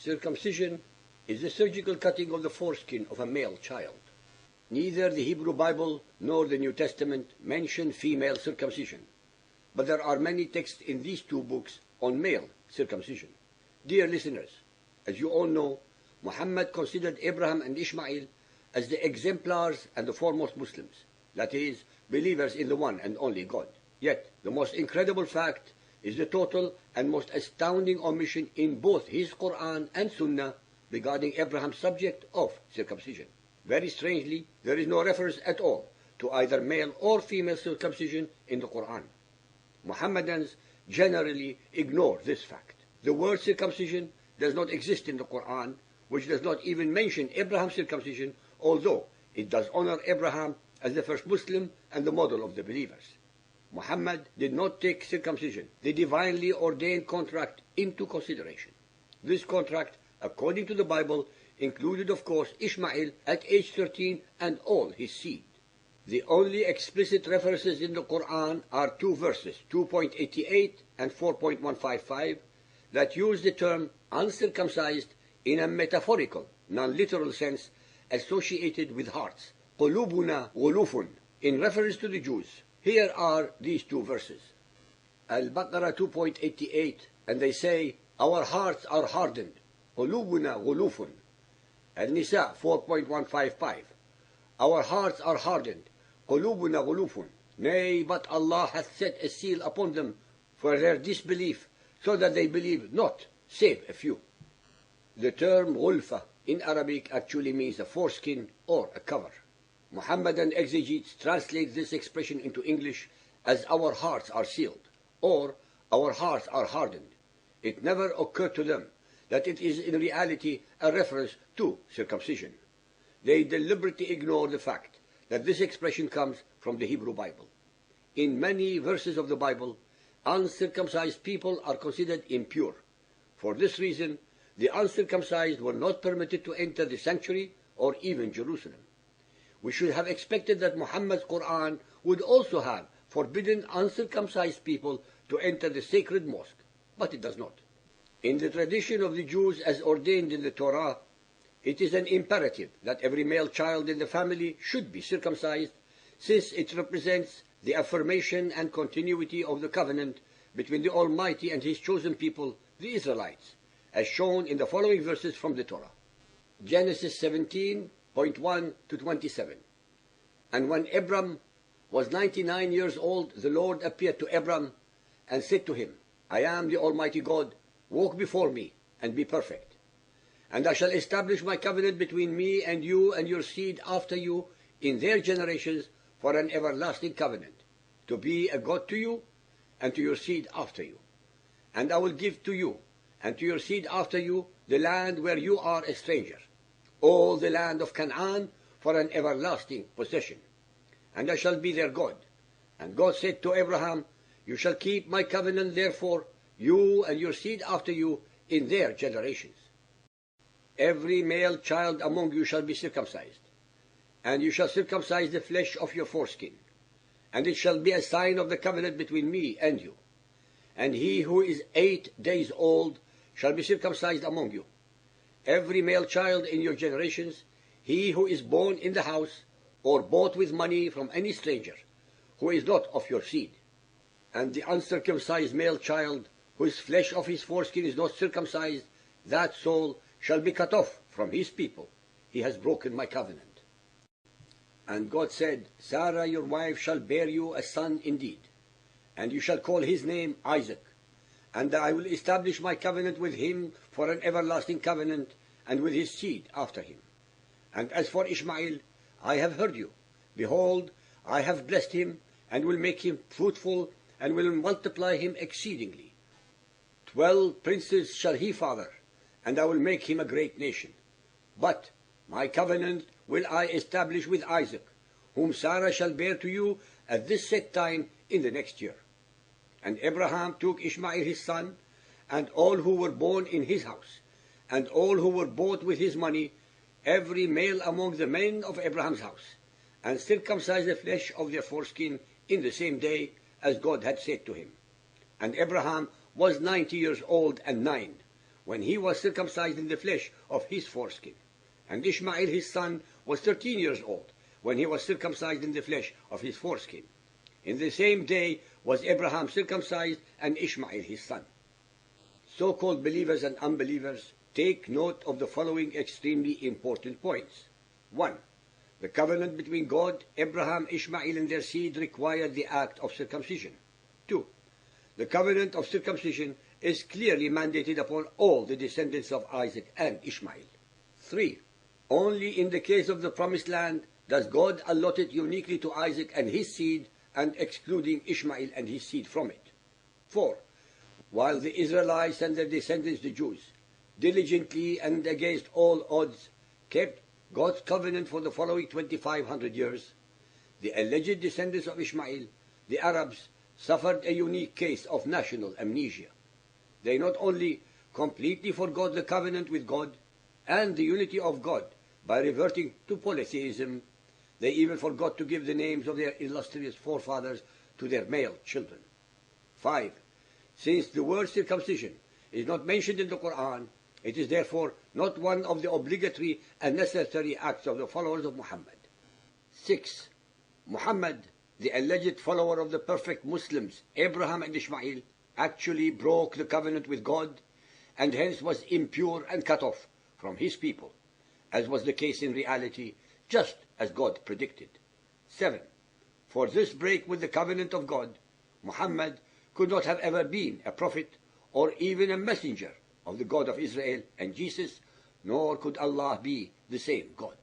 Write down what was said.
Circumcision is the surgical cutting of the foreskin of a male child. Neither the Hebrew Bible nor the New Testament mention female circumcision, but there are many texts in these two books on male circumcision. Dear listeners, as you all know, Muhammad considered Abraham and Ishmael as the exemplars and the foremost Muslims, that is, believers in the one and only God. Yet, the most incredible fact is the total and most astounding omission in both his Quran and Sunnah regarding Abraham's subject of circumcision. Very strangely, there is no reference at all to either male or female circumcision in the Quran. Muhammadans generally ignore this fact. The word circumcision does not exist in the Quran, which does not even mention Abraham's circumcision, although it does honor Abraham as the first Muslim and the model of the believers. Muhammad did not take circumcision, the divinely ordained contract, into consideration. This contract, according to the Bible, included, of course, Ishmael at age 13 and all his seed. The only explicit references in the Quran are two verses, 2.88 and 4.155, that use the term uncircumcised in a metaphorical, non-literal sense associated with hearts. قُلُوبُنَا غُلُوفٌ, in reference to the Jews. Here are these two verses. Al-Baqarah 2.88, and they say, our hearts are hardened. قُلُوبُنَا غُلُوفٌ. Al-Nisa 4.155, our hearts are hardened. قُلُوبُنَا غُلُوفٌ. Nay, but Allah hath set a seal upon them for their disbelief, so that they believe not, save a few. The term غُلْفَة in Arabic actually means a foreskin or a cover. Muhammadan exegetes translate this expression into English as our hearts are sealed, or our hearts are hardened. It never occurred to them that it is in reality a reference to circumcision. They deliberately ignore the fact that this expression comes from the Hebrew Bible. In many verses of the Bible, uncircumcised people are considered impure. For this reason, the uncircumcised were not permitted to enter the sanctuary or even Jerusalem. We should have expected that Muhammad's Quran would also have forbidden uncircumcised people to enter the sacred mosque, but it does not. In the tradition of the Jews as ordained in the Torah, it is an imperative that every male child in the family should be circumcised, since it represents the affirmation and continuity of the covenant between the Almighty and His chosen people, the Israelites, as shown in the following verses from the Torah. Genesis 17:1 to 27. And when Abram was 99 years old, the Lord appeared to Abram and said to him, I am the Almighty God, walk before me and be perfect. And I shall establish my covenant between me and you and your seed after you in their generations for an everlasting covenant, to be a God to you and to your seed after you. And I will give to you and to your seed after you the land where you are a stranger, all the land of Canaan for an everlasting possession. And I shall be their God. And God said to Abraham, you shall keep my covenant, therefore, you and your seed after you in their generations. Every male child among you shall be circumcised, and you shall circumcise the flesh of your foreskin, and it shall be a sign of the covenant between me and you. And he who is 8 days old shall be circumcised among you. Every male child in your generations, he who is born in the house, or bought with money from any stranger, who is not of your seed. And the uncircumcised male child, whose flesh of his foreskin is not circumcised, that soul shall be cut off from his people. He has broken my covenant. And God said, Sarah your wife shall bear you a son indeed, and you shall call his name Isaac. And I will establish my covenant with him for an everlasting covenant, and with his seed after him. And as for Ishmael, I have heard you. Behold, I have blessed him, and will make him fruitful, and will multiply him exceedingly. 12 princes shall he father, and I will make him a great nation. But my covenant will I establish with Isaac, whom Sarah shall bear to you at this set time in the next year. And Abraham took Ishmael his son, and all who were born in his house, and all who were bought with his money, every male among the men of Abraham's house, and circumcised the flesh of their foreskin in the same day, as God had said to him. And Abraham was 90 years old and 9, when he was circumcised in the flesh of his foreskin. And Ishmael his son was 13 years old when he was circumcised in the flesh of his foreskin. In the same day was Abraham circumcised and Ishmael his son. So-called believers and unbelievers, take note of the following extremely important points. 1. The covenant between God, Abraham, Ishmael, and their seed required the act of circumcision. 2. The covenant of circumcision is clearly mandated upon all the descendants of Isaac and Ishmael. 3. Only in the case of the promised land does God allot it uniquely to Isaac and his seed, and excluding Ishmael and his seed from it. 4. While the Israelites and their descendants, the Jews, diligently and against all odds kept God's covenant for the following 2,500 years, the alleged descendants of Ishmael, the Arabs, suffered a unique case of national amnesia. They not only completely forgot the covenant with God and the unity of God by reverting to polytheism, they even forgot to give the names of their illustrious forefathers to their male children. 5. Since the word circumcision is not mentioned in the Quran, it is therefore not one of the obligatory and necessary acts of the followers of Muhammad. 6. Muhammad, the alleged follower of the perfect Muslims, Abraham and Ishmael, actually broke the covenant with God and hence was impure and cut off from his people, as was the case in reality, just as God predicted. 7. For this break with the covenant of God, Muhammad could not have ever been a prophet or even a messenger of the God of Israel and Jesus, nor could Allah be the same God.